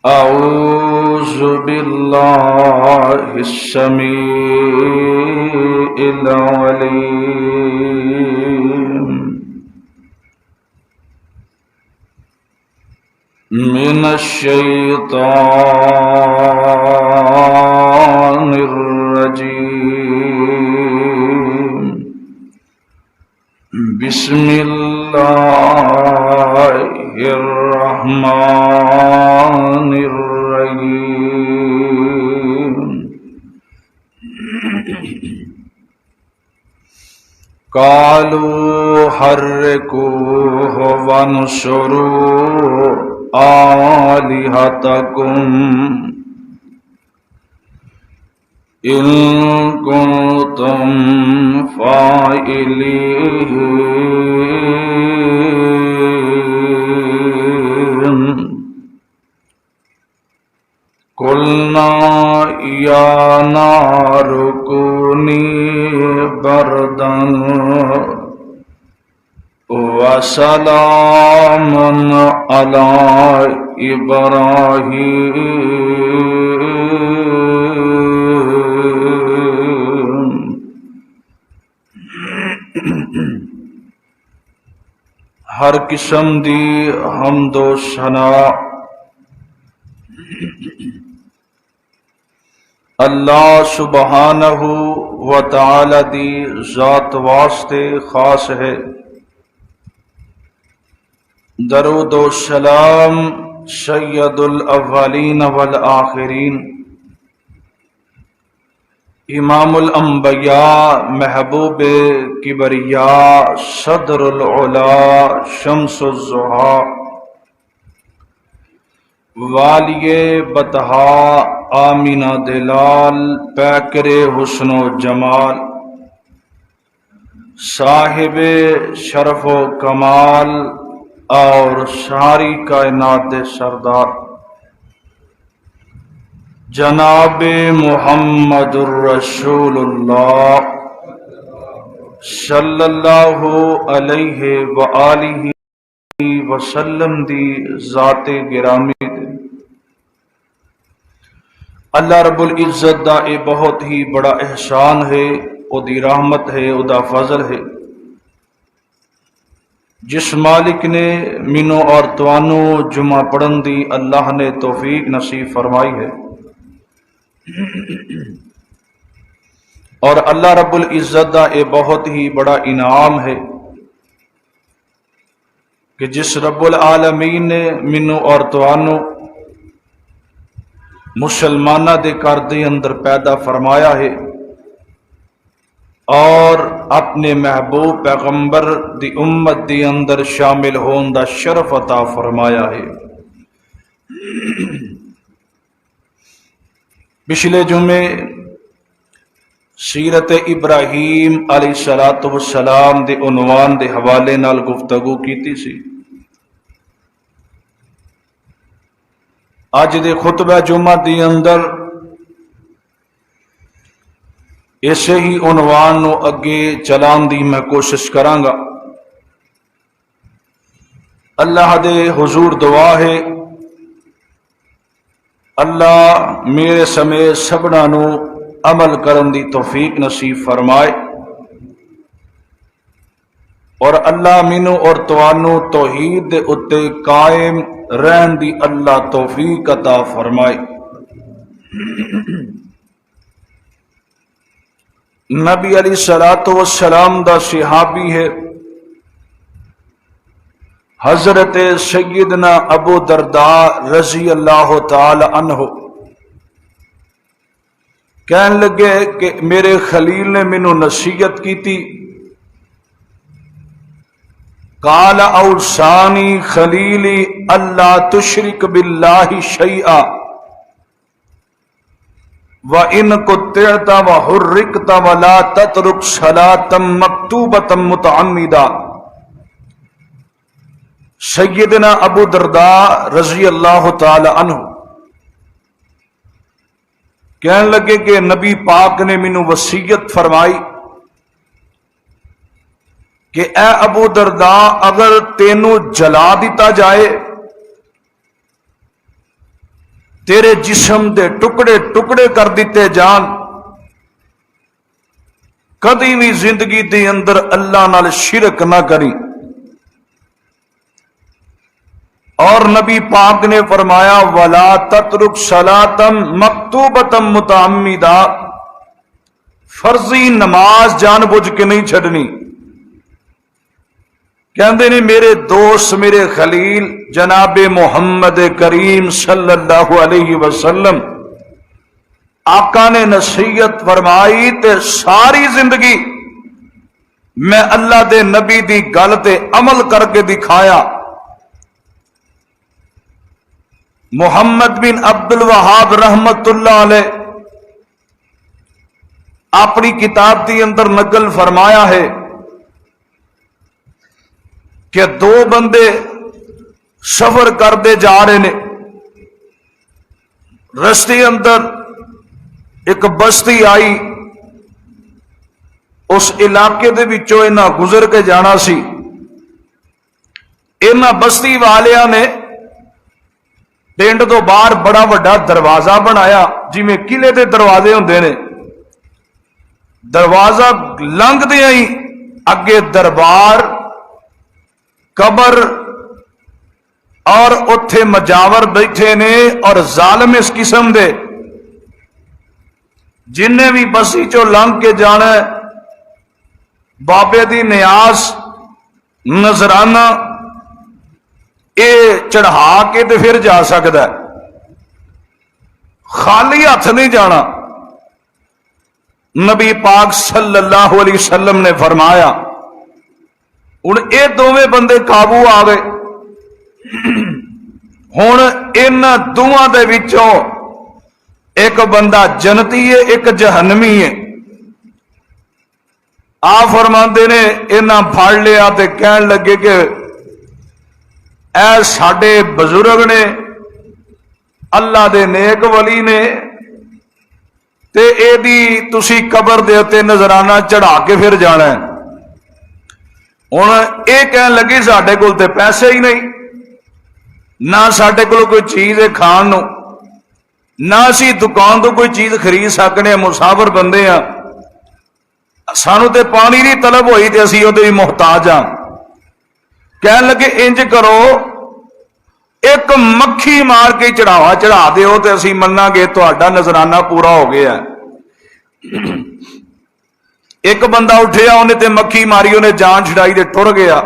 أعوذ بالله السميع العليم من الشيطان الرجيم. بسم الله الرحمن الرحيم. قالوا حرقوه وانصروا آلهتكم إن كنتم فاعلين. قلنا يا نار كوني بردا وسلام على إبراهيم. ہر قسم دی حمد و ثنا اللہ سبحانہ و تعالی دی ذات واسطے خاص ہے. درود و سلام سید الاولین والآخرین، امام الانبیاء، محبوب کبریاء، صدر العلا، شمس الضحیٰ، والی بطحا، آمینہ دلال، پیکر حسن و جمال، صاحب شرف و کمال اور ساری کائنات سردار جناب محمد الرسول اللہ صلی اللہ علیہ وآلہ وسلم دی ذات گرامی دے. اللہ رب العزت دا اے بہت ہی بڑا احسان ہے، او دی رحمت ہے، او دا فضل ہے، جس مالک نے مینوں اور توانوں جمعہ پڑھن دی اللہ نے توفیق نصیب فرمائی ہے. اور اللہ رب العزت دا اے بہت ہی بڑا انعام ہے کہ جس رب العالمین نے مینوں اور توانوں مسلمانہ دے گھر دے اندر پیدا فرمایا ہے اور اپنے محبوب پیغمبر دی امت دی اندر شامل ہون دا شرف عطا فرمایا ہے. پچھلے جمعے سیرت ابراہیم علیہ السلام دے عنوان دے حوالے نال گفتگو کیتی سی. اج دے خطبہ جمعہ دی اندر اسے ہی عنوان نو اگے چلان دی میں کوشش کراں گا. اللہ دے حضور دعا ہے اللہ میرے سمیت سبنا نو عمل کرن دی توفیق نصیب فرمائے، اور اللہ مینوں اور توانوں توحید دے اتے قائم رہن دی اللہ توفیق عطا فرمائے. نبی علیہ السلام دا صحابی ہے حضرت سیدنا ابو درداء رضی اللہ تعالی عنہ. کہنے لگے کہ میرے خلیل نے مینوں نصیحت کی تھی. قال اوصانی خلیلی اللہ تشرک باللہ شیئا وَإِن قُطِعْتَ وَحُرِّقْتَ وَلَا تَتْرُكْ صَلَاةً مَكْتُوبَةً مُتَعَمِّدًا. سیدنا ابو درداء رضی اللہ تعالی عنہ کہنے لگے کہ نبی پاک نے مینوں وصیت فرمائی کہ اے ابو درداء اگر تینوں جلا دیتا جائے تیرے جسم دے ٹکڑے ٹکڑے کر دیتے جان، کدی بھی زندگی دے اندر اللہ نال شرک نہ کری۔ اور نبی پاک نے فرمایا وَلَا تَتْرُكْ صَلَاةً مَكْتُوبَةً مُتَعَمِّدًا، فرضی نماز جان بوجھ کے نہیں چھڈنی۔ کہندے نے میرے دوست میرے خلیل جناب محمد کریم صلی اللہ علیہ وسلم آقا نے نصیحت فرمائی تے ساری زندگی میں اللہ دے نبی دی گل تے عمل کر کے دکھایا۔ محمد بن عبد الوہاب رحمت اللہ علیہ اپنی کتاب دی اندر نقل فرمایا ہے کہ دو بندے سفر کرتے جا رہے نے، رستے اندر ایک بستی آئی، اس علاقے دے وچوں انہاں گزر کے جانا سی۔ انہاں بستی والیاں نے پنڈ تو باہر بڑا وڈا دروازہ بنایا، جویں قلعے دے دروازے ہوندے نے۔ دروازہ لنگدے ہی اگے دربار، قبر اور اتھے مجاور بیٹھے نے، اور ظالم اس قسم دے جن نے بھی بسی چو لنگ کے جانا ہے، بابے دی نیاز نذرانہ اے چڑھا کے تے پھر جا سکتا ہے، خالی ہاتھ نہیں جانا۔ نبی پاک صلی اللہ علیہ وسلم نے فرمایا ہن اے دوویں بندے قابو آ گئے، ہن ان دوواں دے وچوں ایک بندہ جنتی ہے ایک جہنمی ہے۔ آ فرماندے نے انہاں پھڑ لیا تے کہن لگے کہ اے ساڈے بزرگ نے، اللہ دے نیک ولی نے، تے اے دی تسی قبر دے تے نذرانہ چڑھا کے پھر جانا ہے۔ ہن اے کہن لگی ساڈے کول تے پیسے ہی نہیں، نہ ساڈے کول کوئی چیز ہے کھان نو، نہ اسی دکان تو کوئی چیز خرید سکنے، مسافر بندے ہاں، سانو تے پانی دی طلب ہوئی تے اسی اودے محتاج ہاں۔ کہن لگے انج کرو ایک مکھی مار کے چڑھاوا چڑھا دیو تے اسی مننا گے تہاڈا نذرانہ پورا ہو گیا ہے۔ ایک بندہ اٹھیا انہیں تے مکھی ماری، انہیں جان چھڑائی تے ٹر گیا۔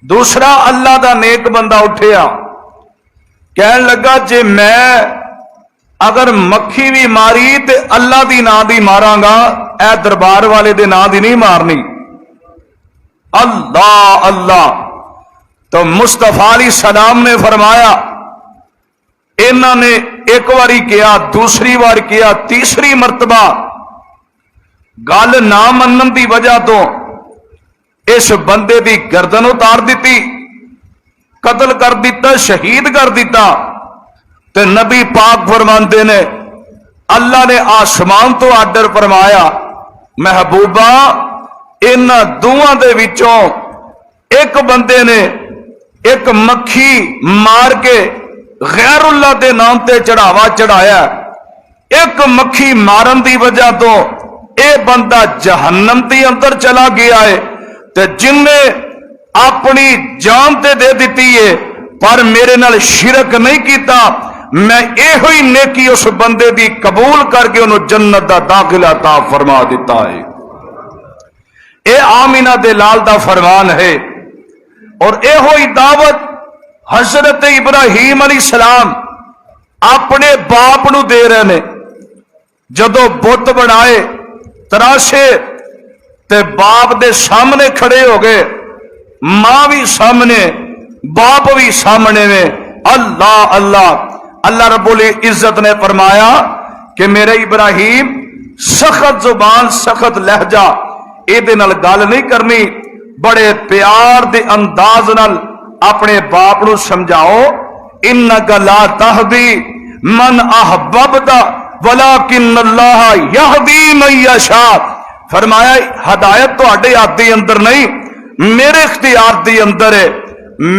دوسرا اللہ دا نیک بندہ اٹھیا، کہن لگا جے میں اگر مکھی بھی ماری تے اللہ دی نا دی ماراں گا، اے دربار والے دے نا دی نہیں مارنی۔ اللہ اللہ، تو مصطفیٰ علیہ السلام نے فرمایا انہوں نے ایک واری کیا، دوسری بار کیا، تیسری مرتبہ گل نہ منن دی وجہ تو اس بندے دی گردن اتار دیتی، قتل کر دیتا، شہید کر دیتا۔ تے نبی پاک فرماندے نے اللہ نے آسمان تو آرڈر فرمایا محبوبہ ان دوواں دے وچوں ایک بندے نے ایک مکھی مار کے غیر اللہ دے نام تے چڑھاوا چڑھایا، ایک مکھی مارن دی وجہ تو اے بندہ جہنم دی اندر چلا گیا ہے، تے جن نے اپنی جان تے دے دیتی ہے پر میرے نال شرک نہیں کیتا، میں اے ہوئی نیکی اس بندے دی قبول کر کے انہوں جنت دا داخلہ عطا فرما دیتا ہے۔ اے آمینہ دے لال دا فرمان ہے، اور اے ہوئی دعوت حضرت ابراہیم علیہ السلام اپنے باپ نو دے رہے نے۔ جدو بت بنائے تراشے تے باپ دے سامنے کھڑے ہو گئے، ماں بھی سامنے باپ بھی سامنے میں، اللہ اللہ اللہ رب العزت نے فرمایا کہ میرے ابراہیم سخت زبان سخت لہجہ اے دے نال گل نہیں کرنی، بڑے پیار دے انداز نال اپنے باپ نو سمجھاؤ، انک لا تہدی من احببت ولکن اللہ یہدی من یشاء۔ فرمایا ہدایت تہاڈے ہاتھ دے اندر نہیں، میرے اختیار دے اندر ہے،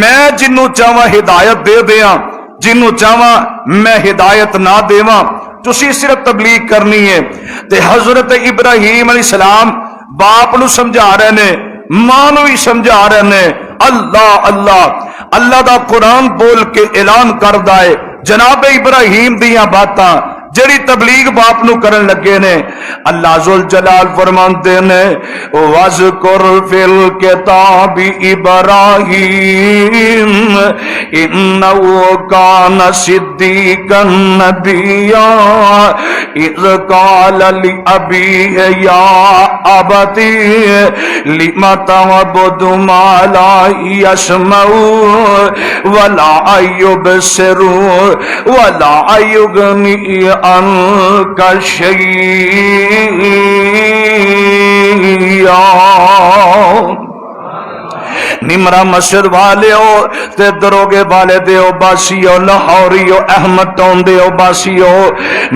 میں جنوں چاہواں ہدایت دے دیاں، جنوں چاہواں میں ہدایت نہ دیواں، تسی صرف تبلیغ کرنی ہے۔ تے حضرت ابراہیم علیہ السلام باپ نو سمجھا رہے نے، ماں نو بھی سمجھا رہے نے، اللہ اللہ اللہ دا قرآن بول کے اعلان کردا ہے جناب ابراہیم دیاں باتاں جڑی تبلیغ باپ نو کرن لگے نے۔ اللہ ذوالجلال فرماندے نے وَاذْكُرْ فِي الْكِتَابِ إِبْرَاهِيمَ إِنَّهُ كَانَ صِدِّيقًا نَبِيًّا إِذْ قَالَ لِأَبِيهِ يَا أَبَتِ لِمَ تَعْبُدُ مَا لَا يَسْمَعُ وَلَا يُبْصِرُ وَلَا يُغْنِي عنك شيئا۔ نمرا مسجد والیو تے دروگے والے دیو باسیو، لاہوریو، احمد ٹاؤن دیو باسیو،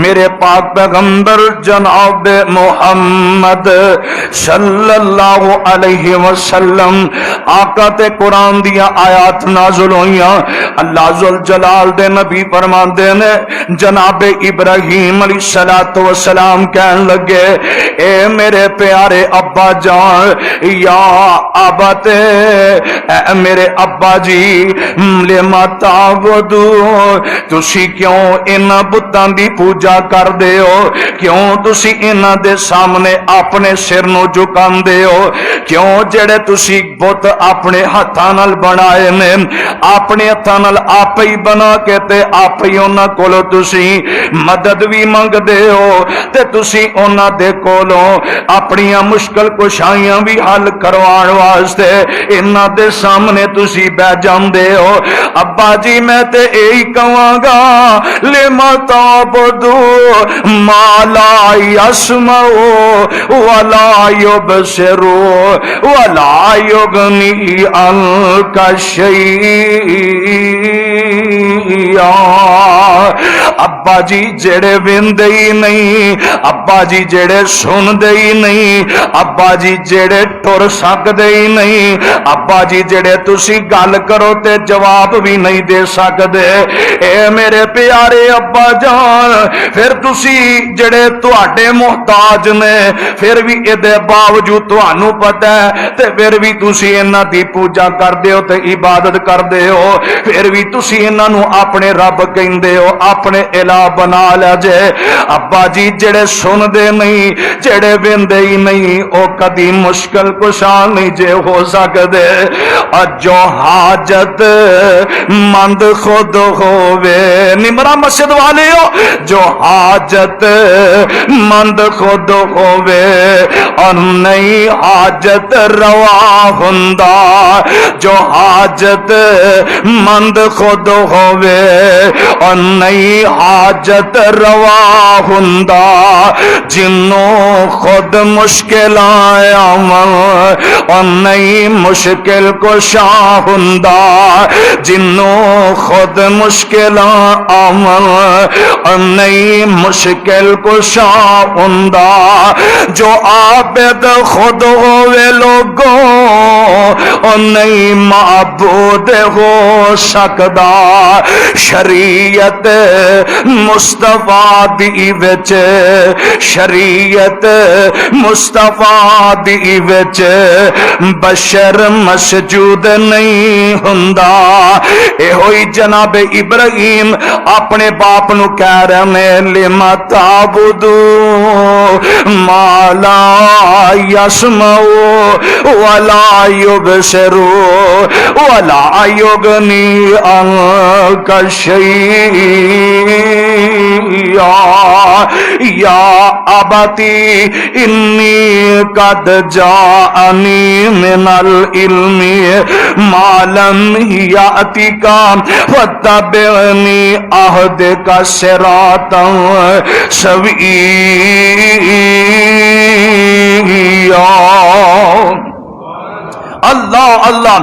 میرے پاک پیغمبر جناب محمد صلی اللہ علیہ وسلم آقا تے قرآن دیا آیات نازل ہوئیاں۔ اللہ ذوالجلال دے نبی فرماندے نے جناب ابراہیم علیہ السلام کہن لگے اے میرے پیارے ابا جان، یا ابت، اے میرے ابا جی، لما تعبدو، تسی کیوں انہاں بتاں دی پوجا کر دے ہو؟ کیوں تسی انہاں دے سامنے اپنے سر نو جھکاندے ہو؟ کیوں جڑے تسی بت اپنے ہتھاں نال بنائے نے، اپنے ہتھاں نال آپ ہی بنا کے تے آپ ہی انہاں کولوں تسی مدد بھی منگ دے ہو، تے تسی انہاں دے کولوں اپنیاں مشکل کشائیاں بھی حل کروان واسطے انہاں دے سامنے تسی بہ جاندے ہو۔ ابا جی میں تے یہی کہاں گا لما تعبدو ما لا یسمع ولا یبصر ولا یغنی عنک شیئا۔ ابا جی جڑے ویندے ہی نہیں، ابا جی جڑے سندے ہی نہیں، ابا جی جڑے ٹر سکدے ہی نہیں، ابا جی جڑے تسی گل کرو تے جواب بھی نہیں دے سکدے، اے میرے پیارے ابا جان، پھر تسی جڑے تواڈے محتاج نے، پھر بھی اے دے باوجود تانوں پتہ ہے تے پھر بھی تسی انہاں دی پوجا کردے ہو تے عبادت کردے ہو، پھر بھی تسی انہاں نو اپنے رب کہندے ہو، اپنے الہ بنا لیا جے۔ ابا جی جڑے سن دے نہیں، جڑے ویندے ہی نہیں، او کدی مشکل کشا نہیں جے ہو سکدے۔ اور جو حاجت مند خود ہووے، نمرا مسجد والے ہو، جو حاجت مند خود ہووے اور نہیں حاجت روا ہندا، جو حاجت مند خود ہووے اور نہیں حاجت روا ہندا، جنوں خود مشکل آیا اور نہیں مشکل کشا ہندا، جنوں خود مشکل آمن اور نہیں مشکل کشا ہندا، جو عابد خود ہوئے لوگوں اور نہیں معبود ہو سکدا، شریعت مصطفیٰ دی وچ، شریعت مصطفیٰ دی وچ بشر مسجود نہیں ہندا۔ اے ہوئی جناب ابراہیم اپنے باپ نو کہہ رہے ہیں لما تعبدو ما لا یسمع ولا یبصر ولا یغنی عنک شیئا۔ یا ابتی انی قد جاءنی من العلم ما لم یأتک فاتبعنی اہدک صراطا سویا۔ اللہ اللہ۔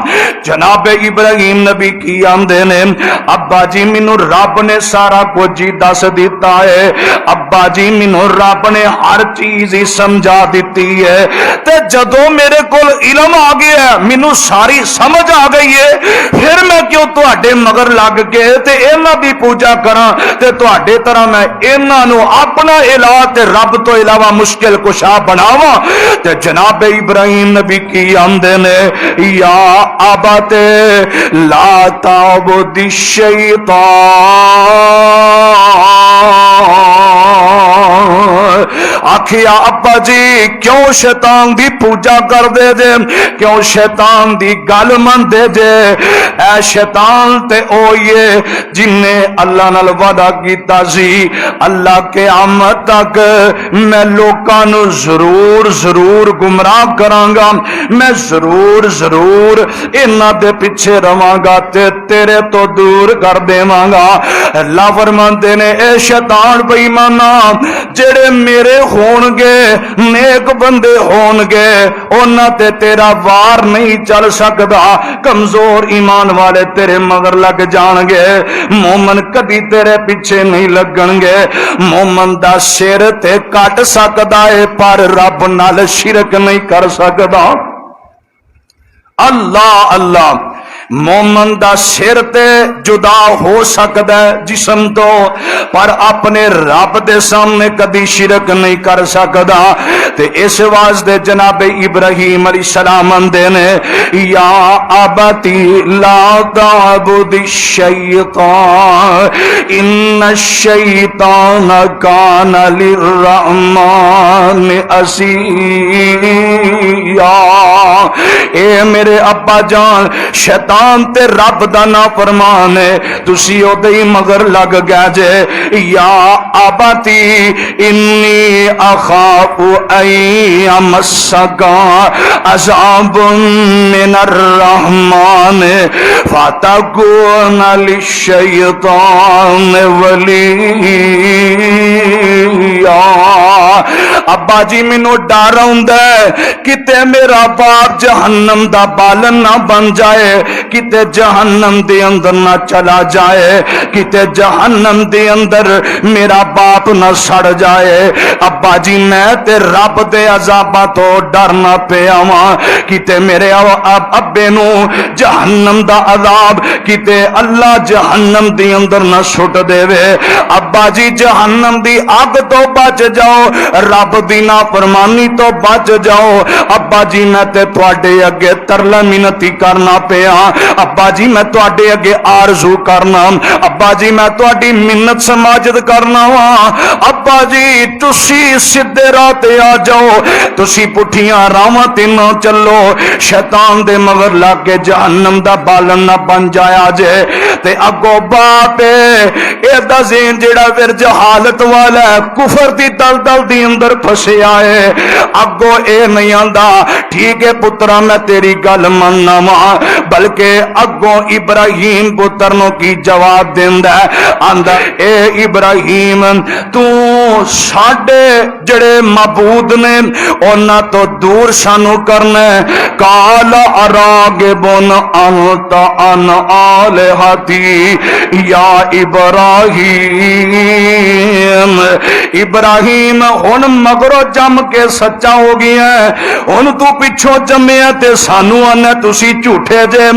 جناب ابراہیم نبی کی آندے نے ابا جی مینوں رب نے سارا کچھ ہی دس دیتا ہے، ابا جی مینوں رب نے ہر چیز ہی سمجھا دیتی ہے، تے جدوں میرے کول علم آ گیا ہے، مینوں ساری سمجھ آ گئی ہے، پھر میں کیوں تواڈے مگر لگ کے تے انہاں دی پوجا کراں تے تواڈے طرح میں انہاں نو اپنا الہ تے رب تو علاوہ مشکل کشا بناواں؟ تے جناب ابراہیم نبی کی آمدے نے یا ابت لا تعبد الشیطان، آخیا ابا جی کیوں شیطان دی پوجا کر دے جے، کیوں شیطان دی گل من دے جے؟ اے شیطان تے اوئے جن نے اللہ نال وعدہ کیتا سی اللہ قیامت تک میں لوکاں نو ضرور ضرور گمراہ کراں گا، میں ضرور ضرور انہاں دے پیچھے رواں گا تے تیرے تو دور کر دیواں گا۔ اللہ فرماندے نے اے شیطان بے ایمانا جڑے میرے ہون گے نیک بندے ہون گے انہاں تے تیرا وار نہیں چل سکدا، کمزور ایمان والے تیرے مگر لگ جان گے، مومن کدی تیرے پیچھے نہیں لگن گے۔ مومن دا سر تے کٹ سکدا ہے پر رب نال شرک نہیں کر سکدا۔ اللہ اللہ، مومن دا سر تے جدا ہو سکدا ہے جسم تو، پر اپنے رب دے سامنے کدی شرک نہیں کر سکدا۔ تے اس واسطے جناب ابراہیم علیہ السلام اندے نے یا ابتی لا تعبد الشیطان ان الشیطان کان للرحمن عصیا۔ اے میرے ابا جان شیطان تے رب دا نا فرمان ہے، تسی او دے مگر لگ گئے جے۔ یا ابتی انی اخاف ان یمسک عذاب من الرحمن فتکون للشیطان ولیا۔ ابا جی مینوں ڈر ہوندا ہے کتے میرا باپ جہنم دا بالن نہ بن جائے، کتے جہنم دے اندر نہ چلا جائے، کتے جہنم دے اندر میرا باپ نہ سڑ جائے۔ ابا جی میں تے رب دے عذاباں تو ڈرنا پیا واں، کتے میرے ابے نو جہنم دا عذاب کتے اللہ جہنم دے اندر نہ سٹ دے وے۔ ابا جی جہنم دی اگ تو بچ جاؤ، رب دی نافرمانی تو بچ جاؤ۔ ابا جی میں تے تواڈے اگے ترلا منتی کرنا پیا، ابا جی میں تواڈے اگے آرزو کرنا، ابا جی میں تواڈی منت سماجت کرنا وا، ابا جی تسی سیدھے راہ تے آ جاؤ، تسی پٹھیاں راواں تے نہ چلو، شیطان دے مگر لا کے جہنم دا بالن نہ بن جایا جے۔ تے اگو باپ اے دا ذہن جڑا پھر جہالت والا ہے، کفر دی دلدل دی اندر پھسیا ہے، اگو اے نہیں آندا ٹھیک ہے پترا میں تیری گل مننا وا، بلکہ اگوں ابراہیم پتر نو کی جواب دیندا ہے، آندا اے ابراہیم تو ساڈے جڑے معبود نے انہاں تو دور سانو کرنا ہے۔ قال اراغبن انت عن الہتی یا ابراہیم، ابراہیم ہن مگرو جم کے سچا ہو گیا ہے، ہن تو پچھوں جمیا تے سانو آنا تسی جھوٹے جے،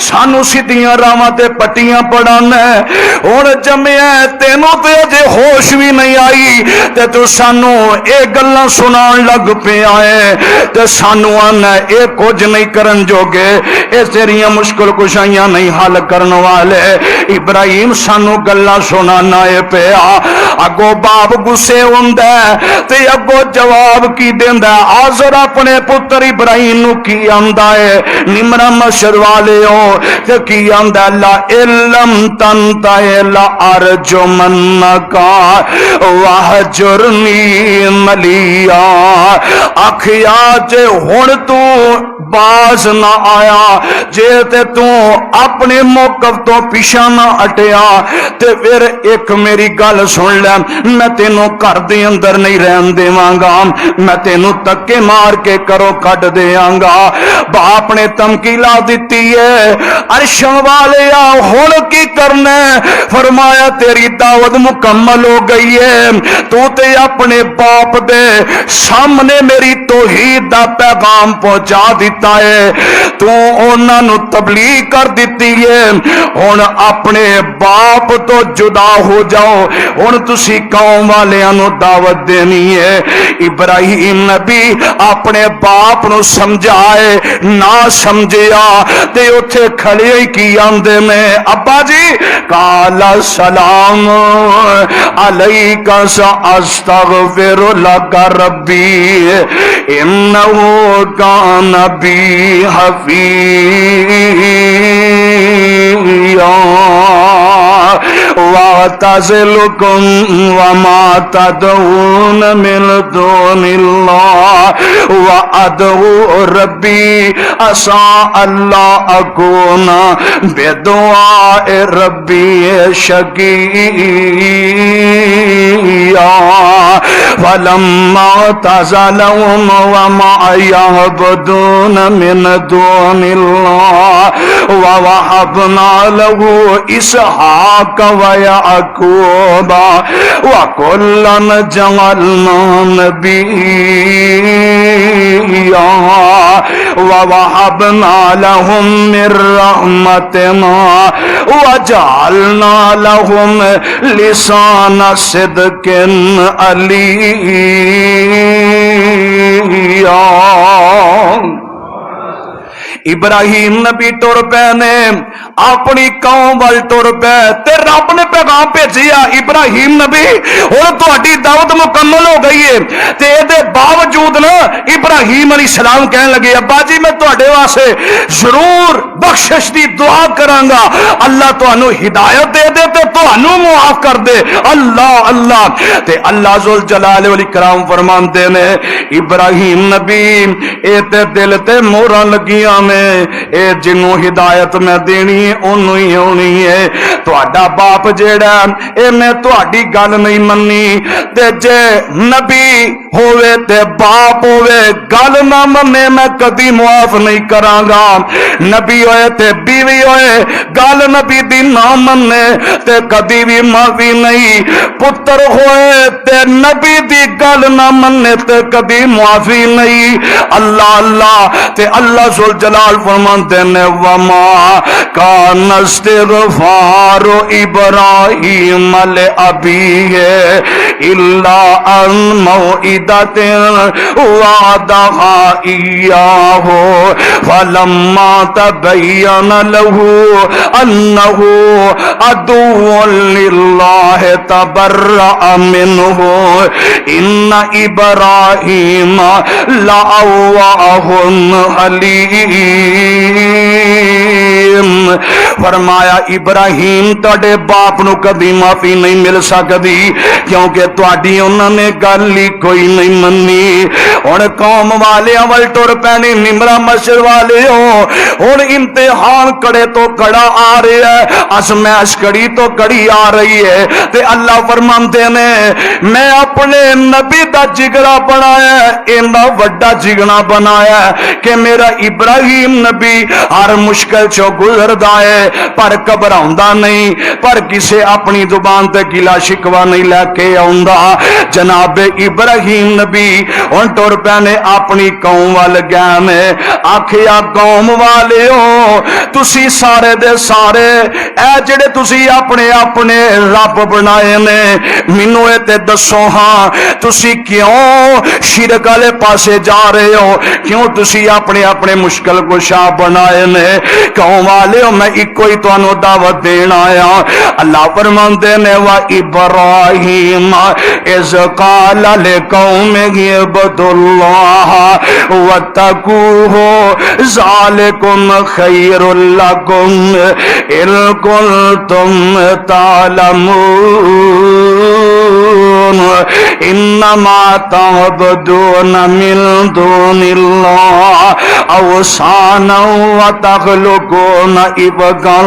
سانو سیدھیاں راواں تے پٹیاں پڑھانا ہے، ہن جمیا تینوں تے اجے ہوش بھی نہیں آئی تے تو سانو اے گلاں سنان لگ پیا ہے تے سانو آنا اے کچھ نہیں کرن جوگے، اے تیریاں مشکل کشائیاں نہیں حل کرن والے۔ ابراہیم سانو گلاں سنانا اے پیا، اگو باپ غصے ہوندا ہے تے اگو جواب کی دیندا ہے۔ آزر اپنے پتر ابراہیم نو کی آندا ہے، نمرا مشر والے ہو تے کی آندا لا علم تنتہی لارجمنک واہجرنی ملیا۔ آکھیا جے ہن تو باز نہ آیا، جے تے تو اپنے موقف تو پیچھے نہ ہٹیا تے پھر ایک میری گل سن لے، میں تینوں گھر دے اندر نہیں رہن دیواں گا، میں تینوں تکے مار کے کرو کٹ دیاں گا۔ باپ نے دھمکی لا دیتی ہے، عرش والے ہن کی کرنا؟ فرمایا تیری دعوت مکمل ہو گئی ہے، تو تے اپنے باپ دے سامنے میری توحید دا پیغام پہنچا دیتا ہے، تو انہاں نو تبلیغ کر دیتی ہے، ہن اپنے باپ تو جدا ہو جاؤ، ہن تسی قوم والیاں نو دعوت دینی ہے۔ ابراہیم نبی اپنے باپ نو سمجھائے نہ سمجھیا تے اوتھے کھڑے ہی کی آندے میں، ابا جی قال السلام علیک ساستغفر لک ربی انہ کان بی حفیظا وَاعْتَزِلُكُمْ وَمَا تَدْعُونَ مِن دُونِ اللَّهِ وَأَدْعُو رَبِّي عَسَىٰ أَلَّا أَكُونَ بِدُعَاءِ رَبِّي شَقِيًّا فَلَمَّا اعْتَزَلَهُمْ وَمَا يَعْبُدُونَ مِن دُونِ اللَّهِ وَوَهَبْنَا لَهُ إِسْحَاقَ وَيَعْقُوبَ وَكُلًّا جَعَلْنَا نَبِيًّا وَوَهَبْنَا لَهُم مِّن رَّحْمَتِنَا وَجَعَلْنَا لَهُمْ لِسَانَ صِدْقٍ عَلِيًّا۔ ابراہیم نبی ٹر پے نے اپنی قوم وال ٹر پے تے رب نے پیغام بھیجیا، ابراہیم نبی ہن تہاڈی دعوت مکمل ہو گئی ہے، تے دے باوجود نا ابراہیم علیہ السلام کہنے لگے ابا جی میں تہاڈے واسطے ضرور بخشش دی دعا کراں گا، اللہ تانوں ہدایت دے دے تے تانوں معاف کر دے۔ اللہ اللہ تے اللہ ذوال جلال والاکرام فرماندے نے ابراہیم نبی اے تے دل تے موہراں لگیاں نے، اے جنوں ہدایت میں دینی ہے اونوں ہی ہونی ہے، تہاڈا باپ جیڑا اے میں تہاڈی گل نہیں مننی، تے جے نبی ہوئے تے باپ ہوئے گل نہ منے میں کدی معاف نہیں کراں گا، نبی ہوئے تے بیوی ہوئے گل نبی دی نہ منے تے کدی بھی معافی نہیں، پتر ہوئے تے نبی دی گل نہ منے تے کدی معافی نہیں۔ اللہ اللہ تے اللہ ذو الجلال فرماتے نے وما کان استغفار ابراہیم لابیہ الا ان موعدۃ وعدہا ایاہ فلما تبین لہ انہ عدو للہ تبرأ منہ ان ابراہیم لأواہ حلیم۔ فرمایا ابراہیم تہاڈے باپ نو کدی معافی نہیں مل سکدی کیونکہ تہاڈی انہاں نے گل ہی کوئی نہیں منی۔ ہن قوم والیاں ول ٹر پینے، نمرا مشر والے ہو، ہن امتحان کڑے تو کڑا آ رہا ہے، ازمائش کڑی تو کڑی آ رہی ہے، تے اللہ فرماندے نے میں اپنے نبی دا جگڑا بنایا ہے، اینا وڈا جگڑا بنایا ہے کہ میرا ابراہیم نبی ہر مشکل چو گزردا ہے پر گھبراؤندا نہیں، پر کسے اپنی زبان تے گلا شکوا نہیں لے کے آوندا۔ جناب ابراہیم نبی ہن ٹر پینے اپنی قوم وال گئے نے، آکھیا قوم والیو تسی سارے دے سارے اے جڑے تسی اپنے اپنے رب بنائے نے، مینوں اے تے دسو ہاں تسی کیوں شرک والے پاسے جا رہے ہو، کیوں تسی اپنے اپنے مشکل کشا بنائے نے؟ قوم والےو میں ایک ہی تانوں دعوت دینا آیا۔ اللہ فرماندے نے وا ابراہیم اذ قال لقومہ اعبدوا اللہ واتقوہ ذالکم خیر لکم ان کنتم تعلمون۔ تعبدون انما تعبدون من دون اللہ اوثانا وتخلقون افکا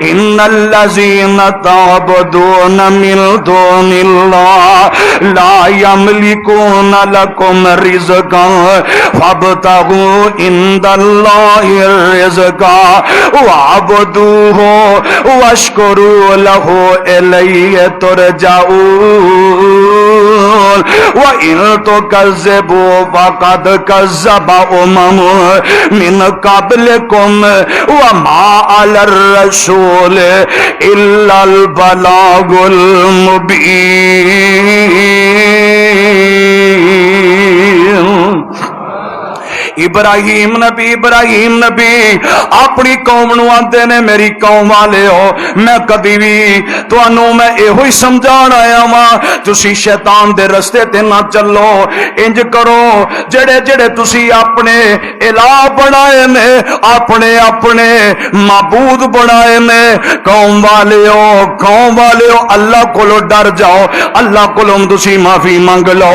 ان الذین تعبدون من دون اللہ لا یملکون لکم رزقا فابتغوا عند اللہ الرزق واعبدوہ واشکروا لہ الیہ ترجعون وَإِن تُكَذِّبُوا فَقَدْ كَذَّبَ أُمَمٌ مِّن قَبْلِكُمْ وَمَا عَلَى الرَّسُولِ إِلَّا الْبَلَاغُ الْمُبِينُ۔ ابراہیم نبی اپنی قوم نو آندے نے میری قوم والے ہو میں کدی بھی تانوں میں ایہو ہی سمجھان آیا واں تسی شیطان دے رستے تے نہ چلو انج کرو جڑے جڑے تسی اپنے الہ بنائے نے اپنے معبود بنائے نے قوم والے ہو اللہ کولو ڈر جاؤ اللہ کولو تسی معافی مانگ لو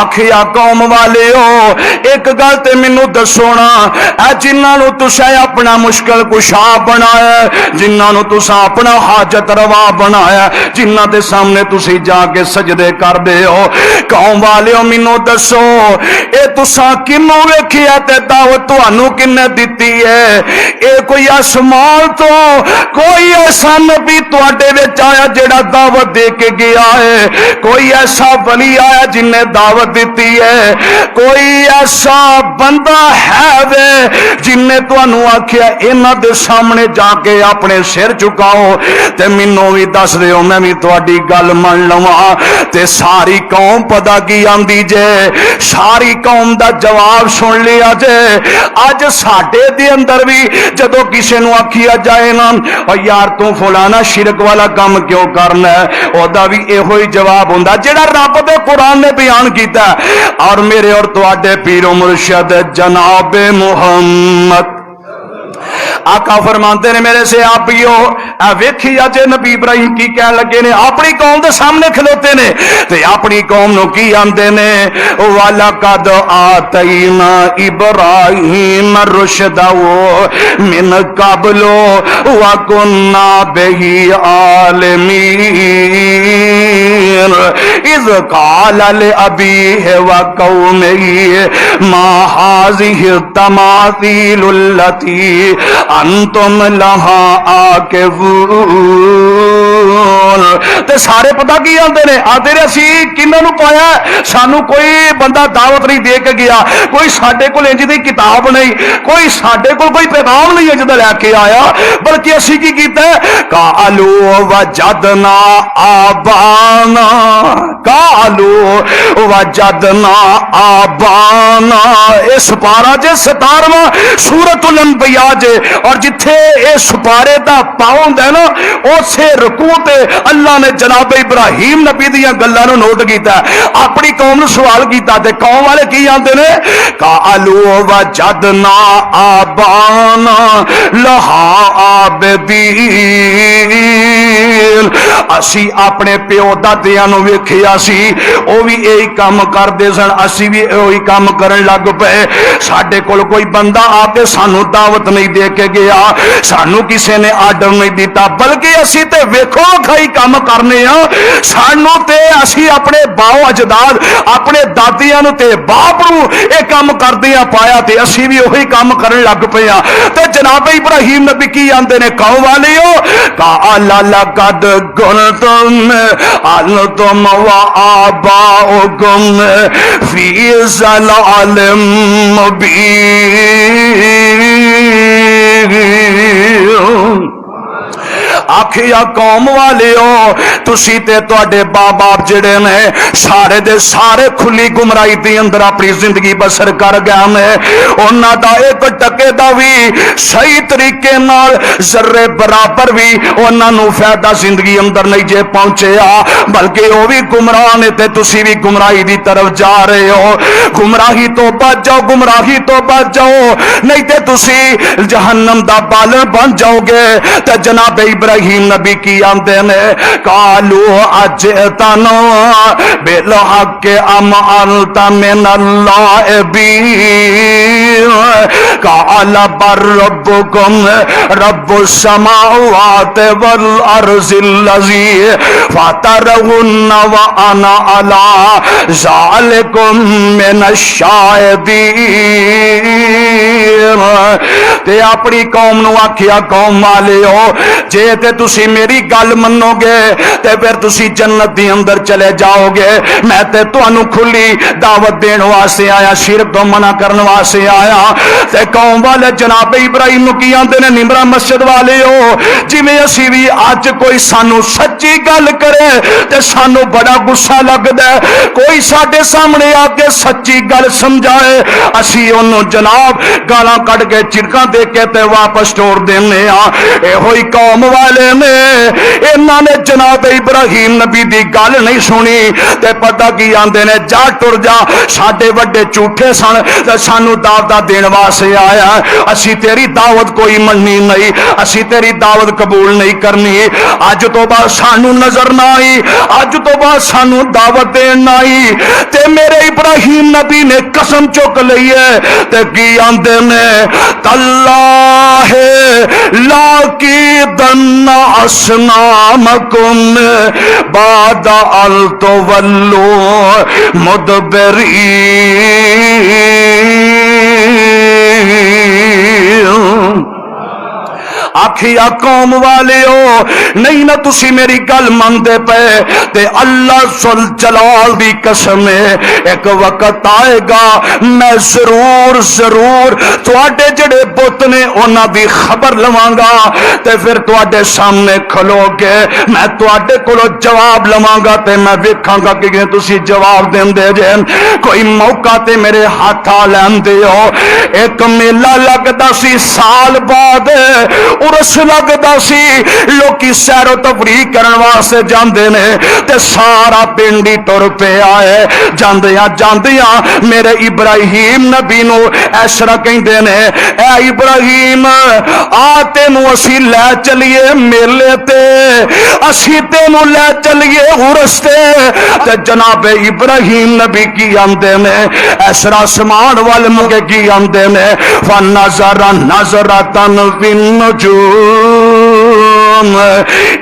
آکھیا قوم والے ہو ایک گل تے مینوں دسونا اے جنہاں نو تساں اپنا مشکل کشا بنایا جنہاں نو تساں اپنا حاجت روا بنایا جنہاں دے سامنے تسی جا کے سجدے کر دے ہو قوم والیو مینوں دسو اے تساں کینوں ویکھیا تے دعوت تانوں کنے دتی ہے اے کوئی آسمان تو کوئی ایسا نبی تواڈے وچ آیا جڑا دعوت دے کے گیا ہے کوئی ایسا ولی آیا جن نے دعوت دیتی ہے کوئی ایسا بندہ ہے وے جن نے تانوں آکھیا انہاں دے سامنے جا کے اپنے سر چکاؤ تے مینوں وی دس دیو میں وی تہاڈی گل من لواں تے ساری قوم پتہ کی آندی جے ساری قوم دا جواب سن لیا جے اج ساڈے دے اندر بھی جدوں کسے نوں آکھیا جائے نا او یار تو فلانا شرک والا کام کیوں کرنا ہے او دا وی ایہو ہی جواب ہوندا جڑا رب دے قرآن نے بیان کیتا ہے اور میرے اور تواڈے پیر و مرشد جناب محمد آقا فرماتے نے میرے سے آپیو ویکھی اج نبی ابراہیم کی کہہ لگے نے اپنی قوم دے سامنے کھلوتے نے تے اپنی قوم نو کی آندے نے وَلَقَدْ آتَيْنَا إِبْرَاهِيمَ رُشْدَهُ مِنْ قَبْلُ وَكُنَّا بِهِ عَالِمِينَ إِذْ قَالَ لِأَبِيهِ وَقَوْمِهِ مَا هَٰذِهِ التَّمَاثِيلُ الَّتِي انتم لہا آکفون تے سارے پتہ کی آندے نے آدھے نے اسی کنہاں نو پایا سانو کوئی بندہ دعوت نہیں دے کے گیا کوئی ساڈے کول انج دی کتاب نہیں کوئی ساڈے کول کوئی پیغام نہیں انج دا لے کے آیا بلکہ اسی کی کیتا ہے قالوا وجدنا آبانا اس پارا جے 17واں سورۃ الانبیاء جے اور جتھے اے سپارے دا پاؤں ہے نا اسے رکوع تے اللہ نے جناب ابراہیم نبی دیاں گلاں نو نوٹ کیتا اپنی قوم نو سوال کیتا تے قوم والے کی آندے نے قالوا وجدنا آبانا لہا عابدین اسی اپنے پیو دادیاں نو ویکھیا سی او بھی یہی کام کردے سن اسی بھی یہی کام کرن لگ پئے ساڈے کول کوئی بندہ آ کے سانو دعوت نہیں دے کے گیا سانو کسے نے آرڈر نہیں دیتا بلکہ اسی تے ویکھو کھائی کام کرنے ہاں سانو تے اسی اپنے باو اجداد اپنے دادیاں نو تے باپ نو اے کام کردیاں پایا تے اسی بھی وہی کام کرن لگ پئے ہاں تے جناب ابراہیم نبی کی آندے نے قوم والیو قال لقد كنتم انتم وآباؤكم في ضلال مبين آکھیا قوم والےو تسی تے تواڈے باپ جڑے نے سارے دے سارے کھلی گمراہی دے اندر اپنی زندگی بسر کر گئے نے انہاں دا ایک ٹکے دا وی صحیح طریقے نال ذرے برابر بھی انہاں نو فائدہ زندگی اندر نہیں جے پہنچیا بلکہ او بھی گمراہ نے تے تسی بھی گمراہی دی طرف جا رہے ہو گمراہی تو بچ جاؤ نہیں تے تسی جہنم دا بالن بن جاؤ گے تے جناب ابراہیم ابراہیم نبی کی آندے نے قالو اجئتنا بالحق ام انت من اللاعبین قال بل ربکم رب السماوات والارض الذی فطرهن وانا علی ذالکم من الشاہدین۔ تے اپنی قوم نو آکھیا قوم والیو جے تے تسی میری گل منو گے تے پھر تسی جنت دی اندر چلے جاؤ گے، میں تے تانوں کھلی دعوت دین واسطے آیا، شرک تو منع کرن واسطے آیا۔ تے قوم والے جناب ابراہیم نو کی آندے نے نمرا مسجد والے ہو جویں اسی بھی اج کوئی سانو سچی گل کرے تے سانو بڑا غصہ لگدا ہے، کوئی ساڈے سامنے آ کے سچی گل سمجھائے اسی اونوں جناب گالاں کڈ کے چڑکاں دے کے تے واپس توڑ دینے ہاں۔ اے ہوئی قوم والے نے انہاں نے جناب ابراہیم نبی دی گل نہیں سنی تے پتہ کی آندے نے جا ٹر جا، ساڈے وڈے جھوٹے سن تے سانو دعوت دین واسطے آیا، اسی تیری دعوت کوئی مننی نہیں، اسی تیری دعوت قبول نہیں کرنی، اج تو بعد سانو نظر نہ آئی، اج تو بعد سانو دعوت دین نہ آئی۔ تے میرے ابراہیم نبی نے قسم چک لئی ہے تے کی آندے نے تاللہ لاکیدن اصنامکم بعد ان تولوا مدبرین۔ آکھیا قوم والیو نہیں نہ تسی میری گل مندے پے تے اللہ ذل جلال دی قسم ہے ایک وقت آئے گا میں ضرور تواڈے جڑے بت نے انہاں دی خبر لواں گا تے پھر تواڈے سامنے کھلو کے میں تواڈے کولوں جواب لواں گا تے میں ویکھاں گا کہ تسی جواب دیندے جے کوئی موقع تے میرے ہاتھ آ لیندے ہو۔ ایک میلہ لگدا سی سال بعد عرس لگدا سی، لوکی سیر و تفریح کرن واسطے جاندے نے تے سارا پنڈی ٹر پہ آئے، جاندیاں میرے ابراہیم نبی نو ایسرا کہندے نے اے ابراہیم آ تینوں اسی لے چلیے میلے تے، اسی تینوں لے چلیے عرس تے جناب ابراہیم نبی کی آندے نے ایسرا سمان وال مگے کی آندے نے فنظر نظرتن فی النجوم۔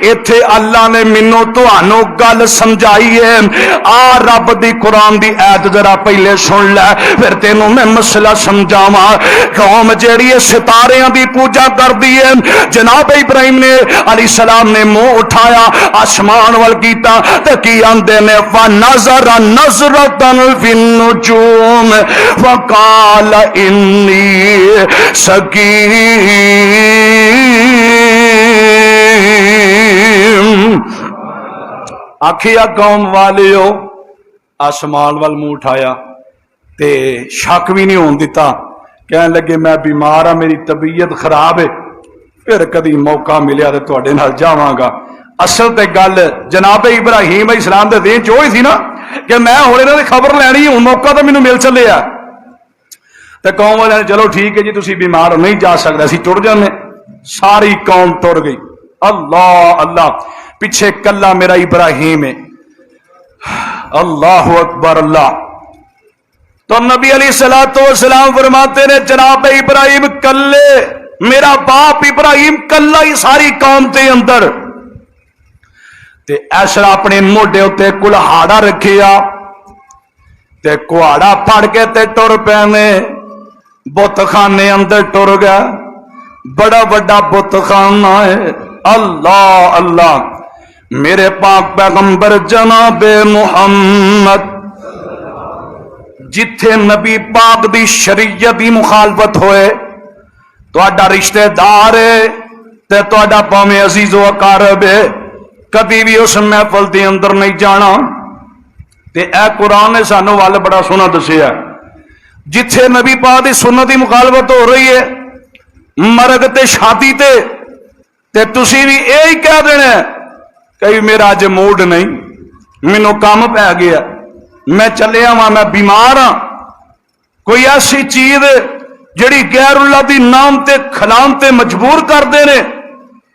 ایتھے اللہ نے مینوں تانوں گل سمجھائی ہے، آ رب دی قرآن دی ایت ذرا پہلے سن لے پھر تینوں میں مسئلہ سمجھاواں۔ قوم جیڑی ستاریاں دی پوجا کردی ہے، جناب ابراہیم نے علیہ السلام نے منہ اٹھایا آسمان وال کیتا تے کی آندے نے فنظر نظرتن فی النجوم فقال انی سقیم۔ آکھیا قوم والیو آسمان وال منہ اٹھایا تے شک بھی نہیں ہون دیتا، کہنے لگے میں بیمار ہاں، میری طبیعت خراب ہے، پھر کدی موقع ملیا تے تواڈے نال جاواں گا۔ اصل تے گل جناب ابراہیم علیہ السلام دے دین جو ہی سی نا کہ میں ہن انہاں دی خبر لینی، ہن موقع تو مینوں مل چلیا تے قوم والے نے چلو ٹھیک ہے جی تسی بیمار نہیں جا سکتے اسی ٹر جانے۔ ساری قوم ٹر گئی، اللہ اللہ پیچھے کلا میرا ابراہیم ہے، اللہ اکبر اللہ۔ تو نبی علیہ السلام فرماتے نے جناب ابراہیم کلے، میرا باپ ابراہیم کلا ہی ساری قوم تے اندر تے ایسا اپنے موڈے اتے کلہاڑا رکھیا تے کہاڑا پھڑ کے تے ٹر پینے بت خانے اندر ٹر گیا، بڑا بڑا بت خانہ ہے، اللہ اللہ۔ میرے پاک پیغمبر جناب محمد جتھے نبی پاک دی شریعت دی مخالفت ہوئے تہاڈا رشتہ دار ہے تے تہاڈا پاویں عزیز و اقارب ہے، کبھی بھی اس محفل دے اندر نہیں جانا۔ تے اے قرآن نے سانو وال بڑا سونا دسیا، جتھے نبی پاک دی سنت دی مخالفت ہو رہی ہے مرگ تے شادی تے تسی بھی یہی کہہ دینا کہ میرا اج موڈ نہیں، مینوں کام پی گیا، میں چلیا ہاں، میں بیمار ہاں۔ کوئی ایسی چیز جڑی غیر اللہ دی نام تے کھلام تے مجبور کر دے نے،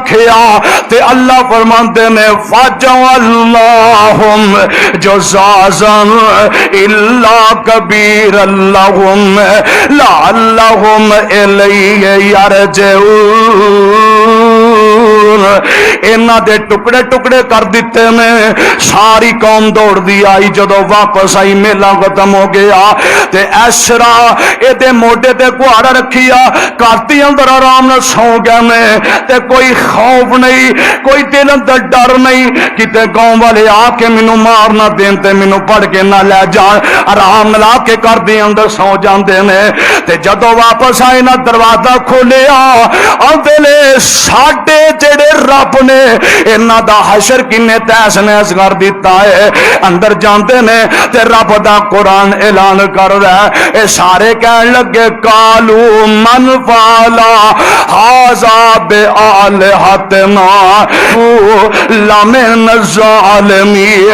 رکھیا تے اللہ فرماندے نے فَجَعَلْنَاهُمْ جُزَازًا إِلَّا كَبِيرًا لَهُمْ لَعَلَّهُمْ إِلَيْهِ يَرْجِعُونَ انہاں دے ٹکڑے ٹکڑے کر دیتے نے. ساری قوم دوڑ دی آئی. جدو واپس آئی میلہ ختم ہو گیا تے ایسرا اے دے موڈے تے کہاڑا رکھیا کارتی اندر آرام نہ سو گئے میں تے کوئی خوف نہیں کوئی دل اندر ڈر نہیں کتے گاؤں والے آ کے مینوں مار نہ دین تے مینوں پڑھ کے نہ لے جان. آرام لا کے کارتی اندر سو جاندے نے. تے جدو واپس آئے نہ دروازہ کھولیا آندے نے ساڈے جڑے رب نے انہاں دا حشر کنے تیس نیس کر دیتا ہے. اندر جاندے نے تے رب دا قرآن اعلان کر رہا ہے. اے سارے کہن لگے کالو من فعلا ھذا بآلہتنا لمن الظالمین.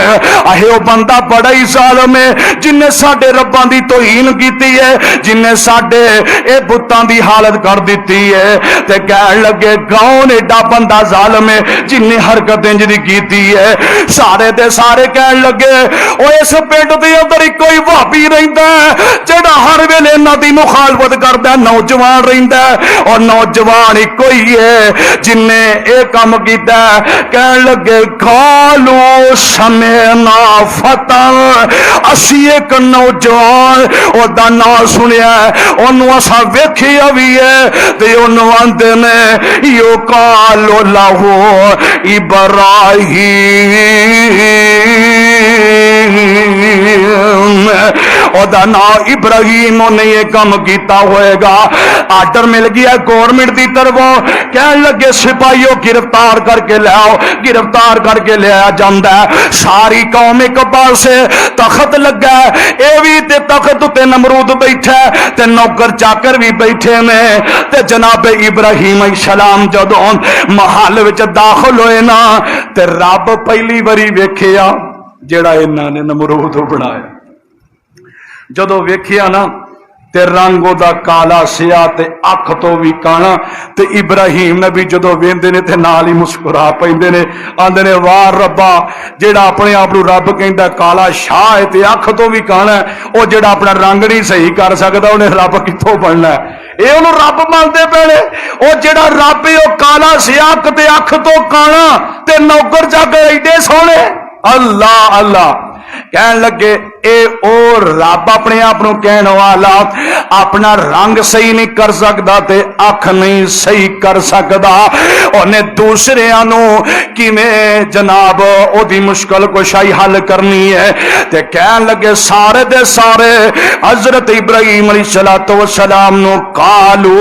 اے او بندہ بڑا ہی ظالم ہے جن نے ساڈے رباں دی توہین کیتی ہے جن نے ساڈے اے بتاں دی حالت کر دیتی ہے. تے کہن لگے کون ایڈا بندہ ظالم ہے جن نے حرکت انج دی کیتی ہے. سارے دے سارے کہن لگے او اس پنڈ دے اندر کوئی وہابی رہندا ہے جڑا ہر ویلے انہاں دی مخالفت کردا ہے. نوجوان رہندا ہے اور نوجوان کوئی ہے جن نے اے کام کیتا ہے. کہن لگے قالو سمعنا فتى اسی ایک نوجوان او دا نام سنیا اونوں اساں ویکھیا وی ہے تے اونوں آندے نے یو قالو لہو ابراہیم او دا نام ابراہیم. انہیں یہ کام کیتا ہوئے گا. آرڈر مل گیا گورنمنٹ دی طرفوں. کہنے لگے سپاہیوں گرفتار کر کے لے آؤ. گرفتار کر کے لے آیا جاندا ہے. ساری قوم ایک پاسے تخت لگا ہے. اے بھی تے تخت تے نمرود بیٹھا ہے تے نوکر چاکر بھی بیٹھے نے. تے جناب ابراہیم علیہ السلام جدوں محل وچ داخل ہوئے نا تے رب پہلی باری ویکھیا جڑا انہاں نے نمرود بنایا. جدو ویکھیا نا تے رنگ دا کالا سیاہ تے اکھ تو بھی کانا. تے ابراہیم نبی جدو ویندے نے تے نال ہی مسکرا پیندے نے. آندے نے واہ ربا جیڑا اپنے آپ نو رب کہندا کالا شاہ ہے تے اکھ تو بھی کانا ہے او جیڑا اپنا رنگ نہیں صحیح کر سکدا انہیں رب کتھوں بننا ہے. اے انہوں رب مانتے پہنے او جیڑا رب ہے او کالا سیاہ تے اکھ تو کانا تے نوکر جا کے ایڈے سونے. اللہ اللہ کہن لگے اے او رب اپنے آپ نو کہنے والا اپنا رنگ صحیح نہیں کر سکتا تے اکھ نہیں صحیح کر سکتا. انہیں دوسرے نو کیویں جناب او دی مشکل کشائی حل کرنی ہے. تے کہن لگے سارے دے سارے حضرت ابراہیم علیہ السلام نو قالو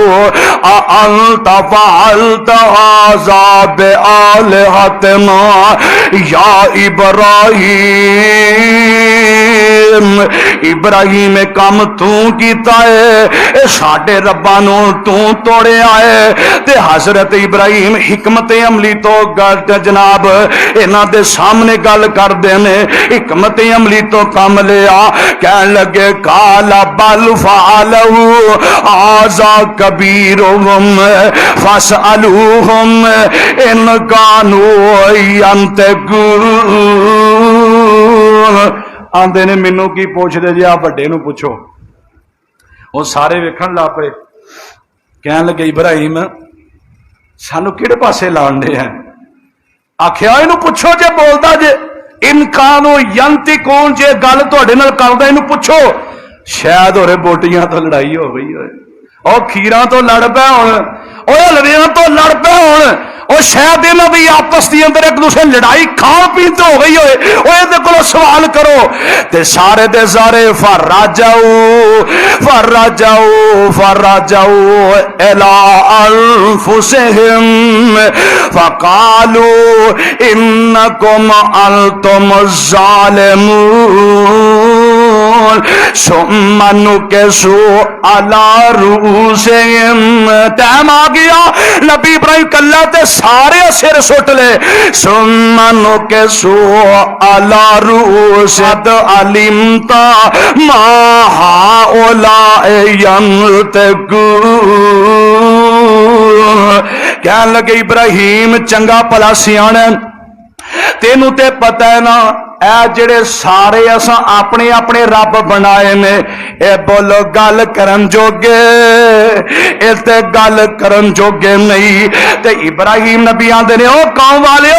انت فعلت ھذا بآلہتنا یا ابراہیم. ابراہیم کام تو کیتا ہے اے ساڈے رباں نو تو توڑے آئے. تے حضرت ابراہیم حکمت عملی تو جناب انہاں دے سامنے گل کر دینے. حکمت عملی تو کام لیا. کہن لگے کالا بل فعلہ ھذا کبیرہم فاسألوہم ان کانوا ینطقون. آندے نے مینوں کی پوچھ دے جی آپ بڑے نو پوچھو. وہ سارے ویکھن لا پے. کہن لگے ابراہیم سانو کہڑے پاسے لاندے ہیں. آخیا اینو پوچھو جے بولدا جے انکانو ینطقون جے گل تہاڈے نال کردا اینو پوچھو. شاید ہورے بوٹیاں تو لڑائی ہو گئی ہوئے او کھیراں تو لڑ پے ہون او لڑیاں تو لڑ پے ہون اور شاید انہوں بھی آپس دی اندر ایک دوسرے لڑائی کھان پین تو ہو گئی ہوئے وہ یہ کو سوال کرو. تے سارے دے سارے فرجعوا الى انفسهم فقالوا انکم انتم الظالمون ثم نکسوا على رؤوسهم. ٹائم آ گیا نبی ابراہیم کلا تے سارے سر سٹ لے. سمنو کے سو علی رؤوسد علمتا ما ہؤلاء ینطقون. کہن لگے ابراہیم چنگا پلا سیاح تینوں تے پتہ ہے نا اے جڑے سارے اساں اپنے اپنے رب بنائے نے اے بولو گل کرن جوگے اے تے گل کرن جوگے نہیں تے ابراہیم نبی آندے نے او قوم والے او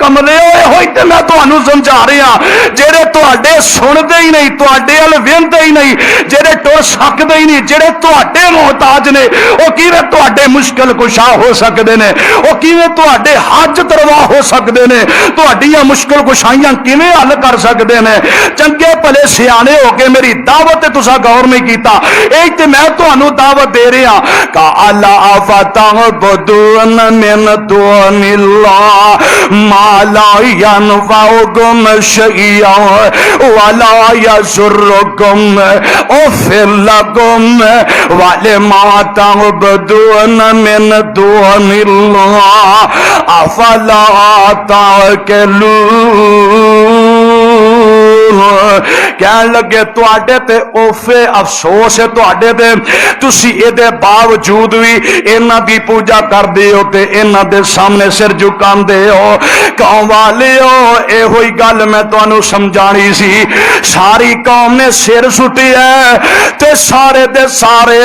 کملے اے ہوئی تے میں تانوں سمجھا رہا جڑے تواڈے سندے ہی نہیں تواڈے ال ویندے ہی نہیں جڑے ٹر سکدے ہی نہیں جڑے تواڈے محتاج نے او کیویں تواڈے مشکل کشا ہو سکدے نے او کیویں تواڈے حاجت روا ہو سکدے نے تواڈیاں مشکل کشائیاں کیویں حل کر سکتے ہیں چنگے بھلے سیانے ہو کے میری دعوت تسا غور نہیں کیتا اے تے میں تانوں دعوت دے رہا کہ اللہ فتعبدون من دون اللہ ما لا ينفعكم شيئا ولا يضركم اغفر لكم ولما تعبدون من دون اللہ افلا تعقلون کہن لگے تواڈے تے اوفے افسوس ہے تواڈے تے تسی اے دے باوجود بھی انہاں دی پوجا کردے ہو تے انہاں دے سامنے سر جھکاندے ہو قوم والیو اے ہوئی گل میں تانوں سمجھانی سی ساری قوم نے سر سٹی ہے تے سارے دے سارے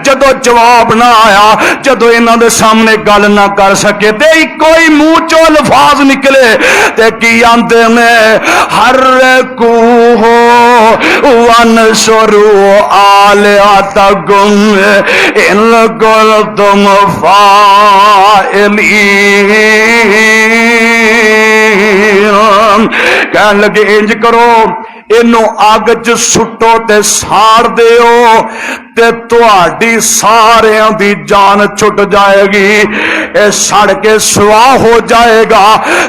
جدو جواب نہ آیا جدو انہاں دے سامنے گل نہ کر سکے تے کوئی منہ چوں الفاظ نکلے تے کی آندے نے ہر کو ہو وانشروا آلہتکم ان کنتم فاعلین کہن لگے انج کرو اینو اگ چ سٹو تے ساڑ دیو تے تہاڈی ساریاں دی جان چھٹ جائے گی اے سڑ کے سوا ہو جائے گا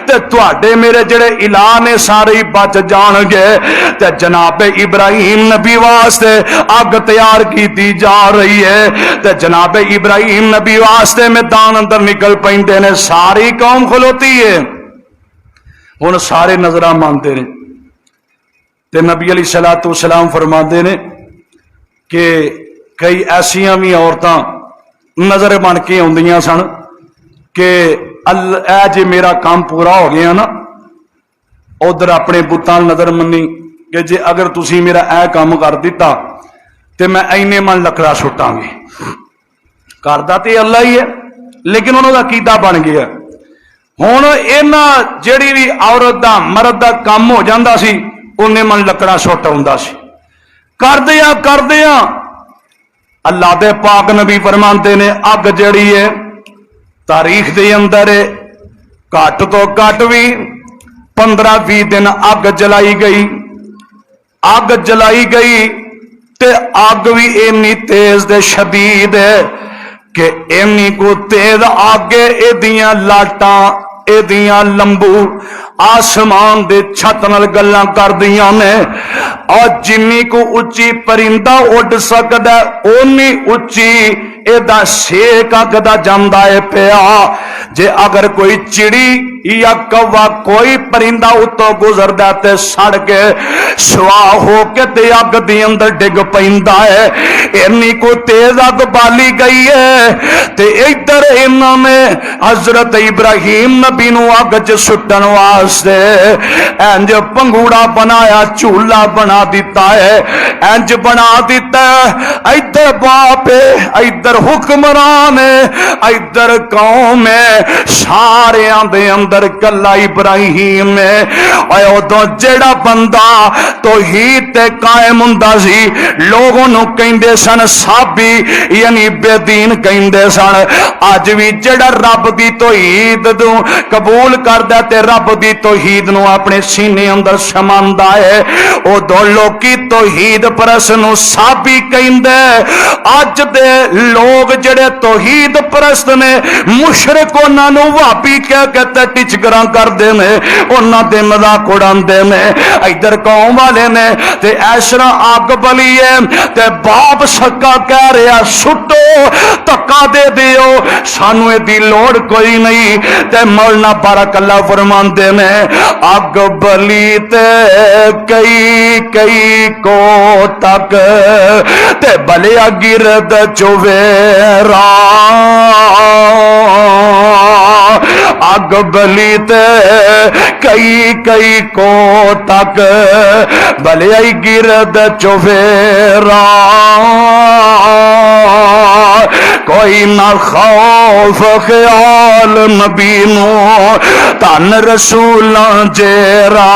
تے تہاڈے میرے جڑے الہ نے سارے بچ جان گے تے جناب ابراہیم نبی واسطے اگ تیار کیتی جا رہی ہے تے جناب ابراہیم نبی واسطے میدان اندر نکل پیندے نے ساری قوم کھلوتی ہے ہن سارے نظراں مانتے نے تے نبی علیہ الصلوۃ والسلام فرماندے نے کہ کئی ایسیاں بھی عورتاں نظر بن کے آندیاں سن کہ اے جے میرا کام پورا ہو گیا نا ادھر اپنے بتاں نظر منی کہ جے اگر تسی میرا اے کام کر دیتا تے میں اینے من لکڑا سٹاں گی کردا تے اللہ ہی ہے لیکن انہوں دا عقیدہ بن گیا ہن انہاں جڑی بھی عورت دا مرد دا کام ہو جاندا سی انہیں من لکڑا سٹ آਉਂਦਾ سی کردیاں اللہ دے پاک نبی فرماندے نے اگ جڑی ہے تاریخ دے اندر گھٹ تو گھٹ بھی 15-20 دن اگ جلائی گئی تے اگ بھی اینی تیز دے شدید ہے کہ اینی کو تیز آگے ایدیاں لاٹاں ایدیاں لمبو آسمان دے چھت نال گلاں کر دیاں نے اور جنی کو اچھی پرندہ اڈ سکدا اونی اچھی ایدا سیک اگ دا جاندا ہے پیا جے اگر کوئی چڑی یا کوا کوئی پرندہ اتوں گزردا تے سڑ کے سوا ہو کے تے اگ دے اندر ڈگ پیندا ہے اینی کو تیز اگ بالی گئی ہے تے ادھر انہاں نے حضرت ابراہیم نبی نو اگ چ سٹن واسطے انج پنگوڑا بنایا چولہا بنا دیتا ہے انج بنا دیتا ہے ادھر باپ ادھر حکمران ادھر قوم سارے دے اندر کلا ابراہیم اے اودوں جڑا بندہ توحید تے قائم ہوندا سی لوگوں نو کہندے سن صابی یعنی بے دین کہندے سن اج وی جڑا رب دی توحید نو قبول کردا تے رب دی توحید نو اپنے سینے اندر سماندا ہے او دو لوکی توحید پرست نو صابی کہندے اج دے لوگ جڑے توحید پرست نے مشرک انہاں نو وہابی کہہ کے تے ٹچکراں کردے نے انہاں دے مذاق اڑاندے نے ادھر قوم والے نے تے ایسرا اگ بلی ہے تے باپ سکا کہہ رہا سٹو تکا دے دیو سانو دی لوڑ کوئی نہیں تے مولانا بارک اللہ فرماندے نے اگ بلی تے کئی کئی کو تک تے بلیا گرد چویرا اگ بلی تے کئی کئی کو تک بلیا گرد چویرا کوئی نہ خوف خیال نبی نو تن رسولاں جیرا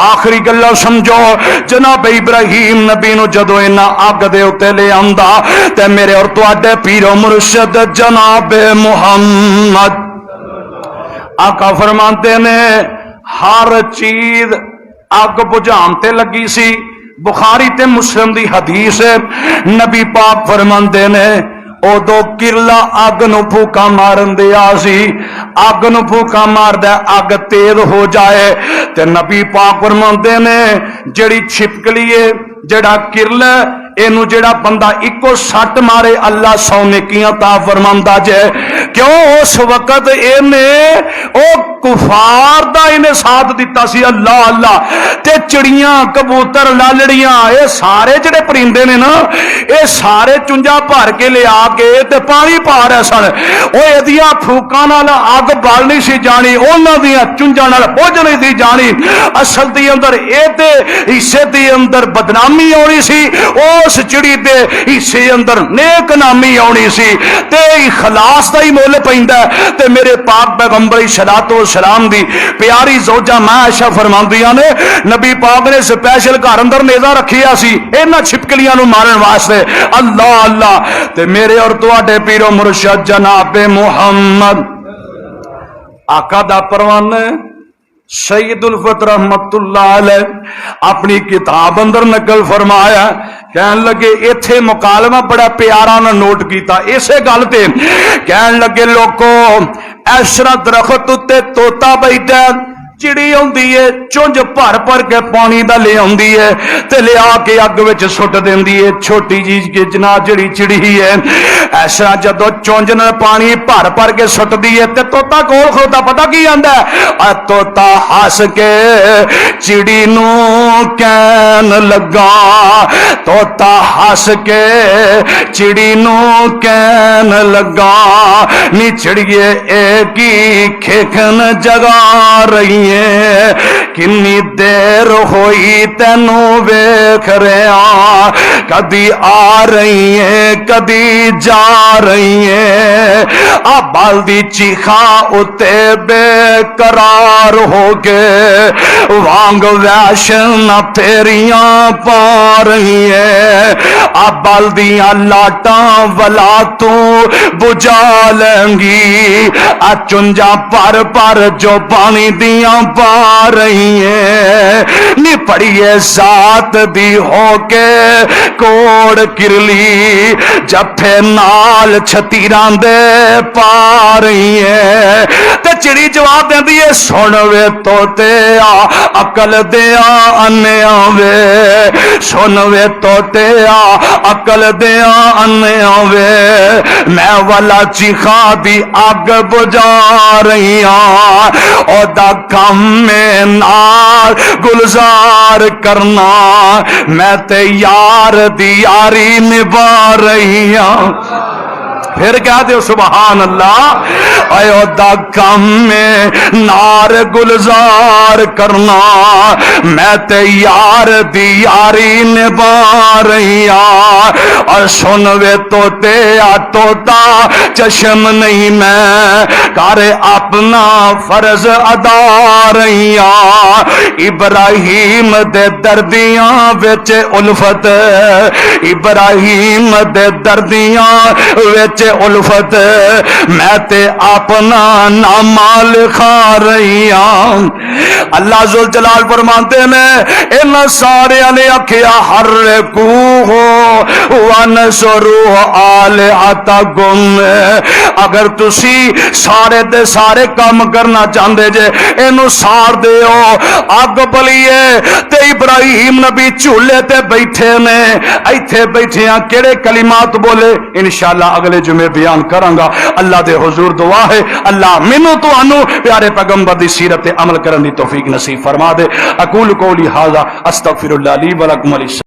آخری گلا سمجھو جناب ابراہیم نبی نو جدو اینا اگ دے اتے لے آندا تے میرے اور تواڈے پیر و مرشد جناب محمد آقا فرماتے نے ہر چیز اگ بجھان تے لگی سی بخاری تے مسلم دی حدیث ہے نبی پاک فرماندے نے او دو کرلا اگ نو پھوکا مارن دیا سی اگ نو پھوکا مار دے اگ تیز ہو جائے تے نبی پاک فرماندے نے جڑی چھپکلی ہے جڑا کرلا اینو جڑا بندہ اکو سٹ مارے اللہ 100 نیکیاں تا فرماندا جے کیوں اس وقت اینے او کفار دا انہیں ساتھ دیتا سی اللہ اللہ تے چڑیاں کبوتر لالڑیاں اے سارے جڑے پرندے نے نا اے سارے چنجا بھر کے لے آ کے تے پانی پا رہے سن او ادیاں پھوکاں نال اگ بال نہیں سی جانی انہاں دیاں چنجاں نال بوجھ نہیں سی جانی اصل دی اندر اے تے حصے دی اندر بدنامی ہونی سی اس چڑی دے حصے اندر نیک نامی ہونی سی تے اخلاص دا ہی مول پیندا تے میرے پاک پیغمبر صلوات و سلام دی پیاری زوجہ ماں عائشہ فرماندیاں نے نبی پاک نے سپیشل گھر اندر نیزہ رکھیا سی انہاں چھپکلیاں نو مارن واسطے اللہ اللہ تے میرے اور تواڈے پیر و مرشد جناب محمد آقا دا پروانہ سید الفت رحمت اللہ علیہ اپنی کتاب اندر نقل فرمایا کہن لگے ایتھے مکالمہ بڑا پیارا نہ نوٹ کیتا اسے گل تے کہن لگے لوکو اس طرح درخت تے توتا بیٹھا چڑی ہوندی ہے چونج بھر بھر کے پانی دا لے آندی ہے تے لے آ کے اگ وچ سٹ دیندی ہے چھوٹی جی کے جنا جڑی چڑی ہے ایسا جدو چونج نے پانی بھر بھر کے سٹدی ہے تے توتا کول کھڑوتا پتہ کی آندا ہے توتا ہس کے چڑی نو کہن لگا توتا ہس کے چڑی نو کہن لگا نی چڑیے ایک ہی کھیکن جگا رہی کنی دیر ہوئی تینو ویکھ رہا کدی آ رہی ہے کدی جا رہی ہے آبال دی چیخا اتے بے قرار ہو کے وانگ ویشن پھیریاں پا رہی ہے آبال دیاں لاٹاں ولا تو بجا لیں گی چنجا پر پر جو پانی دیاں پا رہی ہیں نی پڑیے ذات دی ہو کے کوڑ کرلی جپے نال چھتیران دے پا رہی ہیں تے چڑی جواب دیں دیئے سنوے توتے آ عقل دیا انیاں وے سنوے توتے آ عقل دیا انیاں وے میں والا چیخا دی اگ بجا رہی ہاں او دا کم میں نال گلزار کرنا میں تے یار دی یاری نبھا رہی ہوں پھر کہہ دیو سبحان اللہ ایو دا کم میں نار گلزار کرنا میں تے یار دی یاری نبھا رہی اور سنوے توتے توتا چشم نہیں میں کر اپنا فرض ادا رہی ابراہیم دے دردیاں وچ الفت ابراہیم دے دردیاں وچ الفت میں تے اپنا نام لکھا رہی ہوں اللہ ذوالجلال فرماتے ہیں ان سارے نے آکھیا ہر کو ہو ونصروا آلہتکم اگر تسی سارے دے سارے کام کرنا چاہندے جے اینو سار دیو اگ بلیے تے ابراہیم نبی چولہے تے بیٹھے نے ایتھے بیٹھیاں کیڑے کلمات بولے انشاءاللہ اگلے میں بیان کراں گا۔ اللہ دے حضور دعا ہے اللہ مینوں تو انو پیارے پیغمبر دی سیرت عمل کرن دی توفیق نصیب فرما دے۔ اقول قولی ھذا استغفر اللہ لی ولکم۔